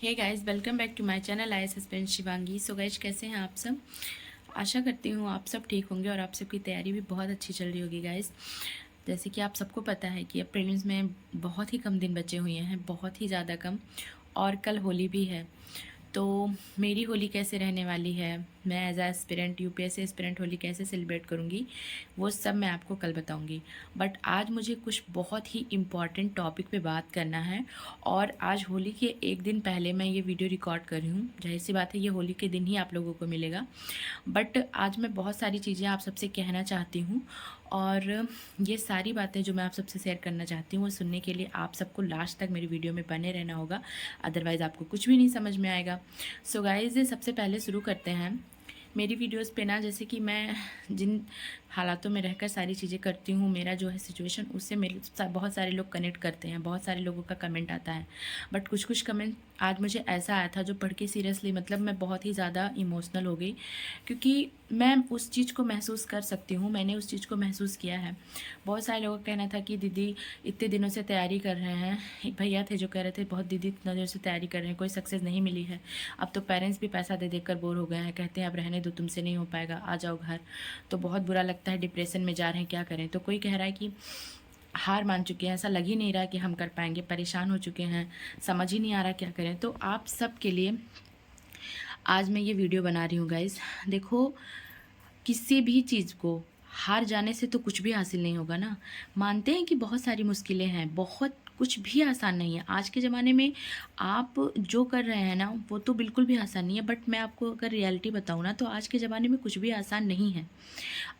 Hey guys, welcome back to my channel I suspense Shivangi. So guys, कैसे हैं आप सब? आशा करती हूँ आप सब ठीक होंगे और आप सबकी तैयारी भी बहुत अच्छी चल रही होगी गाइस। जैसे कि आप सबको पता है कि अब प्रीलिम्स में बहुत ही कम दिन बचे हुए हैं, बहुत ही ज़्यादा कम, और कल होली भी है। तो मेरी होली कैसे रहने वाली है, मैं as aspirant UPSC aspirant Holi कैसे सेलिब्रेट करूँगी, वो सब मैं आपको कल बताऊँगी। बट आज मुझे कुछ बहुत ही इम्पॉर्टेंट टॉपिक पे बात करना है। और आज होली के एक दिन पहले मैं ये वीडियो रिकॉर्ड कर रही हूँ। जाहिर सी बात है, ये होली के दिन ही आप लोगों को मिलेगा। बट आज मैं बहुत सारी चीज़ें आप सबसे कहना चाहती हूँ, और ये सारी बातें जो मैं आप सबसे शेयर करना चाहती हूँ वो सुनने के लिए आप सबको लास्ट तक मेरी वीडियो में बने रहना होगा। अदरवाइज़ आपको कुछ भी नहीं समझ में आएगा। सो गाइज़, सबसे पहले शुरू करते हैं। मेरी वीडियोस पे ना, जैसे कि मैं जिन हालातों में रहकर सारी चीज़ें करती हूँ, मेरा जो है सिचुएशन, उससे मेरे बहुत सारे लोग कनेक्ट करते हैं, बहुत सारे लोगों का कमेंट आता है। बट कुछ कुछ कमेंट आज मुझे ऐसा आया था जो पढ़ के सीरियसली मतलब मैं बहुत ही ज़्यादा इमोशनल हो गई, क्योंकि मैं उस चीज़ को महसूस कर सकती हूँ, मैंने उस चीज़ को महसूस किया है। बहुत सारे लोगों का कहना था कि दीदी इतने दिनों से तैयारी कर रहे हैं। एक भैया थे जो कह रहे थे बहुत दीदी इतना देर से तैयारी कर रहे हैं, कोई सक्सेस नहीं मिली है। अब तो पेरेंट्स भी पैसा दे देकर बोर हो गए हैं, कहते हैं अब रहने दो, तुमसे नहीं हो पाएगा, आ जाओ घर। तो बहुत बुरा लगता है, डिप्रेशन में जा रहे हैं, क्या करें। तो कोई कह रहा है कि हार मान चुके हैं, ऐसा लग ही नहीं रहा कि हम कर पाएंगे, परेशान हो चुके हैं, समझ ही नहीं आ रहा क्या करें। तो आप सब के लिए आज मैं ये वीडियो बना रही हूँ गाइज़। देखो, किसी भी चीज़ को हार जाने से तो कुछ भी हासिल नहीं होगा ना। मानते हैं कि बहुत सारी मुश्किलें हैं, बहुत कुछ भी आसान नहीं है आज के ज़माने में। आप जो कर रहे हैं ना वो तो बिल्कुल भी आसान नहीं है। बट मैं आपको अगर रियलिटी बताऊँ ना, तो आज के ज़माने में कुछ भी आसान नहीं है।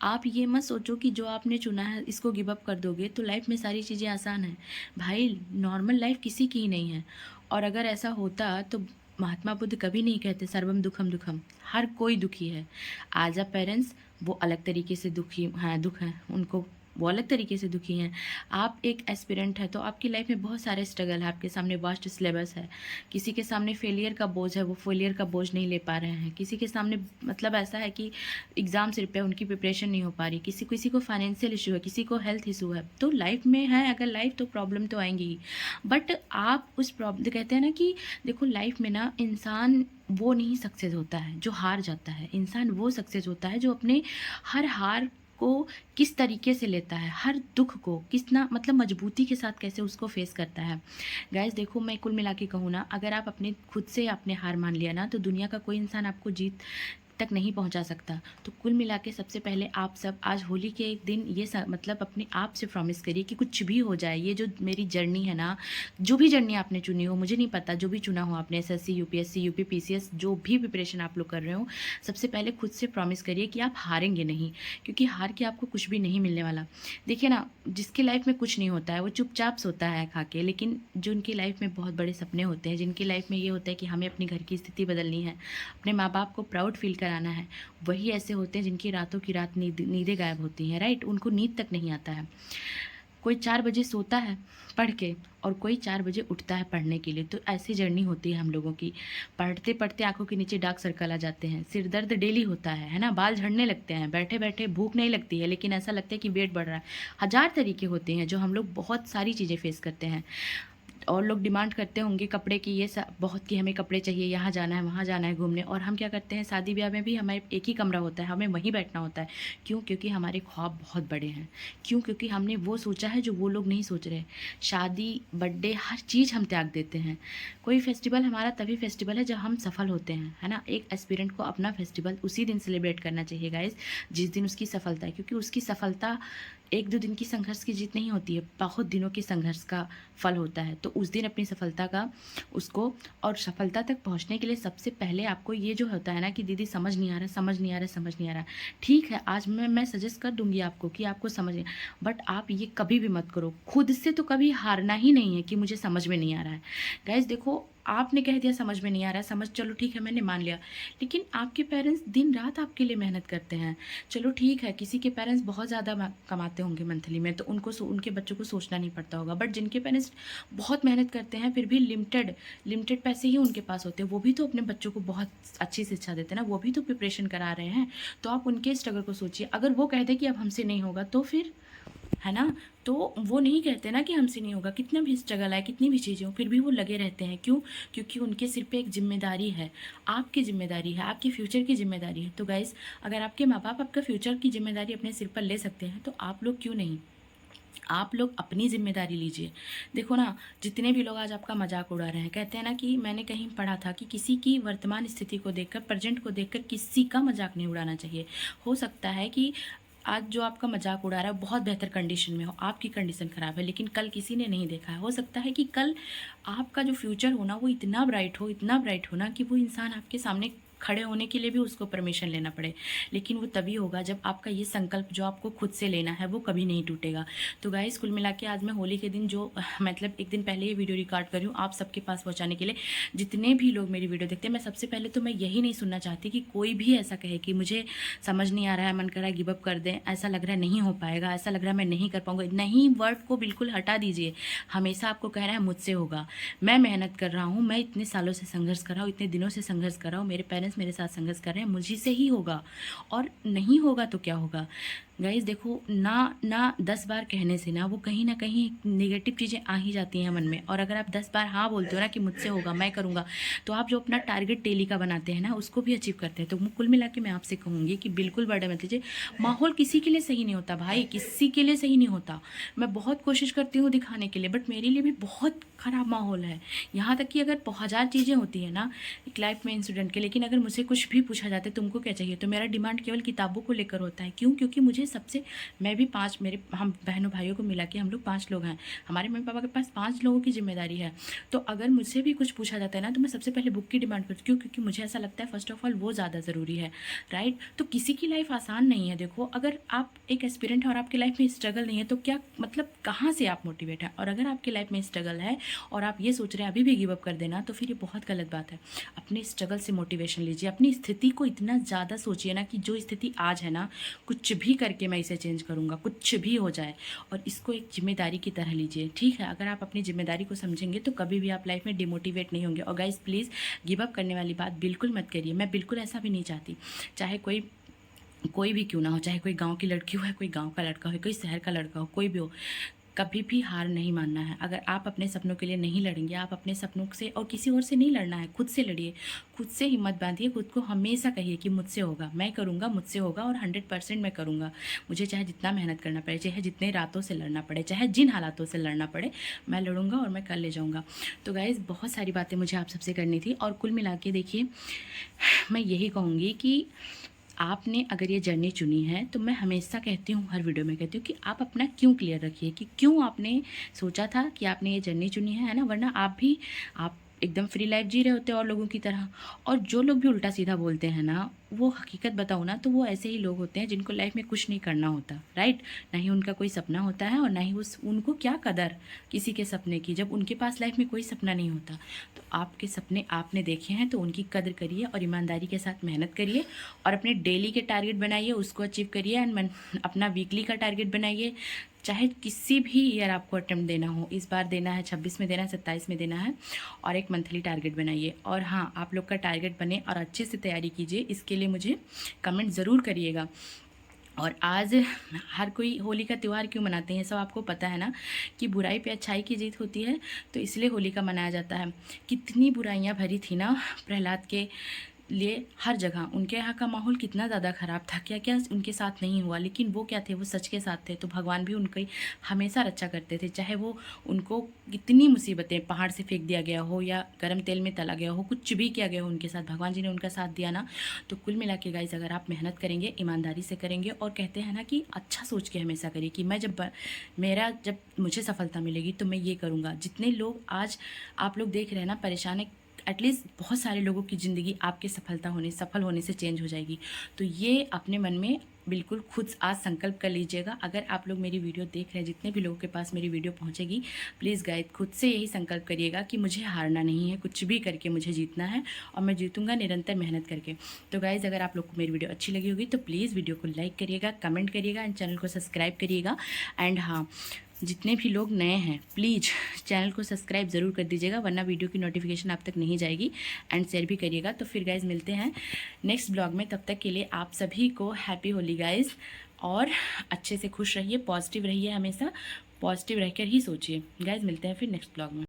आप ये मत सोचो कि जो आपने चुना है इसको गिव अप कर दोगे तो लाइफ में सारी चीज़ें आसान हैं। भाई, नॉर्मल लाइफ किसी की ही नहीं है। और अगर ऐसा होता तो महात्मा बुद्ध कभी नहीं कहते सर्वम दुखम दुखम। हर कोई दुखी है। आज आप पेरेंट्स, वो अलग तरीके से दुखी हैं, दुख है उनको, वो अलग तरीके से दुखी हैं। आप एक एस्पिरेंट है तो आपकी लाइफ में बहुत सारे स्ट्रगल है, आपके सामने वास्ट सिलेबस है। किसी के सामने फेलियर का बोझ है, वो फेलियर का बोझ नहीं ले पा रहे हैं। किसी के सामने मतलब ऐसा है कि एग्ज़ाम सिर पे उनकी प्रिपरेशन नहीं हो पा रही। किसी किसी को फाइनेंशियल इशू है, किसी को हेल्थ इशू है। तो लाइफ में है अगर लाइफ, तो प्रॉब्लम तो आएंगी ही। बट आप उस प्रॉब्लम, कहते हैं ना कि देखो लाइफ में ना इंसान वो नहीं सक्सेस होता है जो हार जाता है। इंसान वो सक्सेस होता है जो अपने हर हार को किस तरीके से लेता है, हर दुख को कितना मतलब मजबूती के साथ कैसे उसको फेस करता है। गाइस देखो, मैं कुल मिला के कहूँ ना, अगर आप अपने खुद से आपने हार मान लिया ना, तो दुनिया का कोई इंसान आपको जीत तक नहीं पहुंचा सकता। तो कुल मिला के सबसे पहले आप सब आज होली के एक दिन ये मतलब अपने आप से प्रॉमिस करिए कि कुछ भी हो जाए, ये जो मेरी जर्नी है ना, जो भी जर्नी आपने चुनी हो, मुझे नहीं पता, जो भी चुना हो आपने, एसएससी यूपीएससी यूपी पीसीएस, जो भी प्रिपरेशन आप लोग कर रहे हो, सबसे पहले खुद से प्रॉमिस करिए कि आप हारेंगे नहीं, क्योंकि हार के आपको कुछ भी नहीं मिलने वाला। देखिए ना, जिसकी लाइफ में कुछ नहीं होता है वो चुपचाप सोता है खा के, लेकिन जो उनकी लाइफ में बहुत बड़े सपने होते हैं, जिनकी लाइफ में ये होता है कि हमें अपने घर की स्थिति बदलनी है, अपने माँ बाप को प्राउड फील कराना है, वही ऐसे होते हैं जिनकी रातों की रात नींदें गायब होती हैं। राइट, उनको नींद तक नहीं आता है। कोई 4 बजे सोता है पढ़ के, और कोई 4 बजे उठता है पढ़ने के लिए। तो ऐसी जर्नी होती है हम लोगों की। पढ़ते पढ़ते आंखों के नीचे डार्क सर्कल आ जाते हैं, सिर दर्द डेली होता है ना, बाल झड़ने लगते हैं, बैठे बैठे भूख नहीं लगती है लेकिन ऐसा लगता है कि वेट बढ़ रहा है। हजार तरीके होते हैं जो हम लोग बहुत सारी चीज़ें फेस करते हैं। और लोग डिमांड करते होंगे कपड़े की, ये सब बहुत, कि हमें कपड़े चाहिए, यहाँ जाना है, वहाँ जाना है घूमने। और हम क्या करते हैं, शादी ब्याह में भी हमें एक ही कमरा होता है, हमें वहीं बैठना होता है। क्यों? क्योंकि हमारे ख्वाब बहुत बड़े हैं। क्यों? क्योंकि हमने वो सोचा है जो वो लोग नहीं सोच रहे। शादी, बर्थडे, हर चीज़ हम त्याग देते हैं। कोई फेस्टिवल हमारा तभी फेस्टिवल है जब हम सफल होते हैं, है ना। एक एस्पिरेंट को अपना फेस्टिवल उसी दिन सेलिब्रेट करना चाहिए गाइज, जिस दिन उसकी सफलता है। क्योंकि उसकी सफलता एक दो दिन की संघर्ष की जीत नहीं होती है, बहुत दिनों के संघर्ष का फल होता है। तो उस दिन अपनी सफलता का उसको, और सफलता तक पहुंचने के लिए सबसे पहले आपको ये जो होता है ना कि दीदी समझ नहीं आ रहा, समझ नहीं आ रहा, समझ नहीं आ रहा, ठीक है, आज मैं सजेस्ट कर दूंगी आपको कि आपको समझ, बट आप ये कभी भी मत करो, खुद से तो कभी हारना ही नहीं है कि मुझे समझ में नहीं आ रहा है। गाइज देखो, आपने कह दिया समझ में नहीं आ रहा है, समझ, चलो ठीक है, मैंने मान लिया। लेकिन आपके पेरेंट्स दिन रात आपके लिए मेहनत करते हैं। चलो ठीक है, किसी के पेरेंट्स बहुत ज़्यादा कमाते होंगे मंथली में, तो उनको उनके बच्चों को सोचना नहीं पड़ता होगा। बट जिनके पेरेंट्स बहुत मेहनत करते हैं, फिर भी लिमिटेड लिमिटेड पैसे ही उनके पास होते हैं, वो भी तो अपने बच्चों को बहुत अच्छी शिक्षा देते हैं ना, वो भी तो प्रिपरेशन करा रहे हैं। तो आप उनके स्ट्रगल को सोचिए। अगर वो कह दें कि अब हमसे नहीं होगा, तो फिर है ना। तो वो नहीं कहते ना कि हमसे नहीं होगा, कितना भी स्ट्रगल आए, कितनी भी चीज़ें हो, फिर भी वो लगे रहते हैं। क्यों? क्योंकि उनके सिर पे एक जिम्मेदारी है, आपकी जिम्मेदारी है, आपके फ्यूचर की जिम्मेदारी है। तो गाइज़, अगर आपके माँ बाप आपका फ्यूचर की जिम्मेदारी अपने सिर पर ले सकते हैं तो आप लोग क्यों नहीं? आप लोग अपनी ज़िम्मेदारी लीजिए। देखो ना, जितने भी लोग आज आपका मज़ाक उड़ा रहे हैं, कहते हैं ना कि मैंने कहीं पढ़ा था कि किसी की वर्तमान स्थिति को देखकर, प्रेज़ेंट को देखकर किसी का मज़ाक नहीं उड़ाना चाहिए। हो सकता है कि आज जो आपका मज़ाक उड़ा रहा है बहुत बेहतर कंडीशन में हो, आपकी कंडीशन ख़राब है, लेकिन कल किसी ने नहीं देखा है। हो सकता है कि कल आपका जो फ्यूचर हो ना वो इतना ब्राइट हो, इतना ब्राइट हो ना कि वो इंसान आपके सामने खड़े होने के लिए भी उसको परमिशन लेना पड़े। लेकिन वो तभी होगा जब आपका ये संकल्प जो आपको खुद से लेना है वो कभी नहीं टूटेगा। तो गाइस, कुल मिला के आज मैं होली के दिन जो मतलब एक दिन पहले ये वीडियो रिकॉर्ड कर रही हूँ आप सबके पास पहुँचाने के लिए। जितने भी लोग मेरी वीडियो देखते हैं, मैं सबसे पहले तो मैं यही नहीं सुनना चाहती कि कोई भी ऐसा कहे कि मुझे समझ नहीं आ रहा है, मन कर रहा है गिव अप कर दें, ऐसा लग रहा है नहीं हो पाएगा, ऐसा लग रहा है मैं नहीं कर पाऊँगा। नहीं, वर्ड को बिल्कुल हटा दीजिए। हमेशा आपको कहना है मुझसे होगा। मैं मेहनत कर रहा हूँ, मैं इतने सालों से संघर्ष कर रहा हूँ, इतने दिनों से संघर्ष कर रहा हूँ, मेरे पेरेंट्स मेरे साथ संघर्ष कर रहे हैं, मुझी से ही होगा। और नहीं होगा तो क्या होगा? गाइस देखो ना, 10 बार कहने से ना वो कहीं ना कहीं नेगेटिव चीज़ें आ ही जाती हैं मन में। और अगर आप 10 बार हाँ बोलते हो ना कि मुझसे होगा, मैं करूँगा, तो आप जो अपना टारगेट डेली का बनाते हैं ना उसको भी अचीव करते हैं। तो कुल मिला के मैं आपसे कहूँगी कि बिल्कुल बर्डन मत लीजिए। माहौल किसी के लिए सही नहीं होता भाई, किसी के लिए सही नहीं होता। मैं बहुत कोशिश करती हूँ दिखाने के लिए, बट मेरे लिए भी बहुत ख़राब माहौल है। यहाँ तक कि अगर 1000 चीज़ें होती हैं ना एक लाइफ में इंसिडेंट के, लेकिन अगर मुझसे कुछ भी पूछा जाता है तुमको क्या चाहिए, तो मेरा डिमांड केवल किताबों को लेकर होता है। क्यों? क्योंकि मुझे सबसे, मैं भी 5, मेरे हम बहनों भाइयों को मिला के हम लोग 5 लोग हैं, हमारे मम्मी पापा के पास 5 लोगों की जिम्मेदारी है। तो अगर मुझसे भी कुछ पूछा जाता है ना तो मैं सबसे पहले बुक की डिमांड करती हूँ। क्यों? क्योंकि मुझे ऐसा लगता है फर्स्ट ऑफ ऑल वो ज़्यादा ज़रूरी है, राइट। तो किसी की लाइफ आसान नहीं है। देखो, अगर आप एक एस्पिरेंट है और आपकी लाइफ में स्ट्रगल नहीं है तो क्या मतलब, कहाँ से आप मोटिवेट हैं? और अगर आपकी लाइफ में स्ट्रगल है और आप ये सोच रहे हैं अभी भी गिव अप कर देना, तो फिर ये बहुत गलत बात है। अपने स्ट्रगल से मोटिवेशन लीजिए, अपनी स्थिति को इतना ज़्यादा सोचिए ना कि जो स्थिति आज है ना, कुछ भी करके मैं इसे चेंज करूँगा, कुछ भी हो जाए। और इसको एक जिम्मेदारी की तरह लीजिए, ठीक है। अगर आप अपनी जिम्मेदारी को समझेंगे तो कभी भी आप लाइफ में डिमोटिवेट नहीं होंगे। और गाइस प्लीज़, गिव अप करने वाली बात बिल्कुल मत करिए। मैं बिल्कुल ऐसा भी नहीं चाहती, चाहे कोई भी क्यों ना हो, चाहे कोई गांव की लड़की हो या कोई गांव का लड़का हो, कोई शहर का लड़का हो, कोई भी हो, कभी भी हार नहीं मानना है। अगर आप अपने सपनों के लिए नहीं लड़ेंगे, आप अपने सपनों से और किसी और से नहीं लड़ना है, खुद से लड़िए, खुद से हिम्मत बांधिए, खुद को हमेशा कहिए कि मुझसे होगा, मैं करूँगा, मुझसे होगा और 100% मैं करूँगा। मुझे चाहे जितना मेहनत करना पड़े, चाहे जितने रातों से लड़ना पड़े, चाहे जिन हालातों से लड़ना पड़े, मैं लड़ूंगा और मैं कर ले जाऊँगा। तो गाइज़, बहुत सारी बातें मुझे आप सबसे करनी थी। और कुल मिला के देखिए, मैं यही कहूँगी कि आपने अगर ये जर्नी चुनी है तो मैं हमेशा कहती हूँ, हर वीडियो में कहती हूँ कि आप अपना क्यों क्लियर रखिए, कि क्यों आपने सोचा था कि आपने ये जर्नी चुनी है ना। वरना आप एकदम फ्री लाइफ जी रहे होते और लोगों की तरह। और जो लोग भी उल्टा सीधा बोलते हैं ना, वो हकीकत बताओ ना तो वो ऐसे ही लोग होते हैं जिनको लाइफ में कुछ नहीं करना होता, राइट। ना ही उनका कोई सपना होता है और ना ही उनको क्या कदर किसी के सपने की, जब उनके पास लाइफ में कोई सपना नहीं होता। तो आपके सपने आपने देखे हैं तो उनकी कदर करिए और ईमानदारी के साथ मेहनत करिए और अपने डेली के टारगेट बनाइए, उसको अचीव करिए। एंड अपना वीकली का टारगेट बनाइए, चाहे किसी भी ईयर आपको अटेम्प्ट देना हो, इस बार देना है, 26 में देना है, 27 में देना है, और एक मंथली टारगेट बनाइए। और हाँ, आप लोग का टारगेट बने और अच्छे से तैयारी कीजिए, इसके लिए मुझे कमेंट ज़रूर करिएगा। और आज हर कोई होली का त्यौहार क्यों मनाते हैं, सब आपको पता है ना, कि बुराई पे अच्छाई की जीत होती है, तो इसलिए होली का मनाया जाता है। कितनी बुराइयां भरी थी ना प्रहलाद के लिए हर जगह, उनके यहाँ का माहौल कितना ज़्यादा ख़राब था, क्या क्या उनके साथ नहीं हुआ, लेकिन वो क्या थे, वो सच के साथ थे। तो भगवान भी उनकी हमेशा रक्षा करते थे, चाहे वो उनको कितनी मुसीबतें, पहाड़ से फेंक दिया गया हो या गर्म तेल में तला गया हो, कुछ भी किया गया हो उनके साथ, भगवान जी ने उनका साथ दिया ना। तो कुल मिला के गाइस, अगर आप मेहनत करेंगे, ईमानदारी से करेंगे, और कहते हैं ना कि अच्छा सोच के हमेशा करिए कि मैं जब मुझे सफलता मिलेगी तो मैं ये करूँगा। जितने लोग आज आप लोग देख रहे हैं ना परेशान है, एटलीस्ट बहुत सारे लोगों की ज़िंदगी आपके सफल होने से चेंज हो जाएगी। तो ये अपने मन में बिल्कुल खुद आज संकल्प कर लीजिएगा। अगर आप लोग मेरी वीडियो देख रहे हैं, जितने भी लोगों के पास मेरी वीडियो पहुंचेगी, प्लीज़ गाइस खुद से यही संकल्प करिएगा कि मुझे हारना नहीं है, कुछ भी करके मुझे जीतना है और मैं जीतूंगा निरंतर मेहनत करके। तो गाइज़, अगर आप लोग को मेरी वीडियो अच्छी लगी होगी तो प्लीज़ वीडियो को लाइक करिएगा, कमेंट करिएगा एंड चैनल को सब्सक्राइब करिएगा। एंड हाँ, जितने भी लोग नए हैं प्लीज़ चैनल को सब्सक्राइब ज़रूर कर दीजिएगा, वरना वीडियो की नोटिफिकेशन आप तक नहीं जाएगी। एंड शेयर भी करिएगा। तो फिर गाइज़ मिलते हैं नेक्स्ट ब्लॉग में, तब तक के लिए आप सभी को हैप्पी होली गाइज़, और अच्छे से खुश रहिए, पॉजिटिव रहिए, हमेशा पॉजिटिव रहकर ही सोचिए। गाइज़ मिलते हैं फिर नेक्स्ट ब्लॉग में।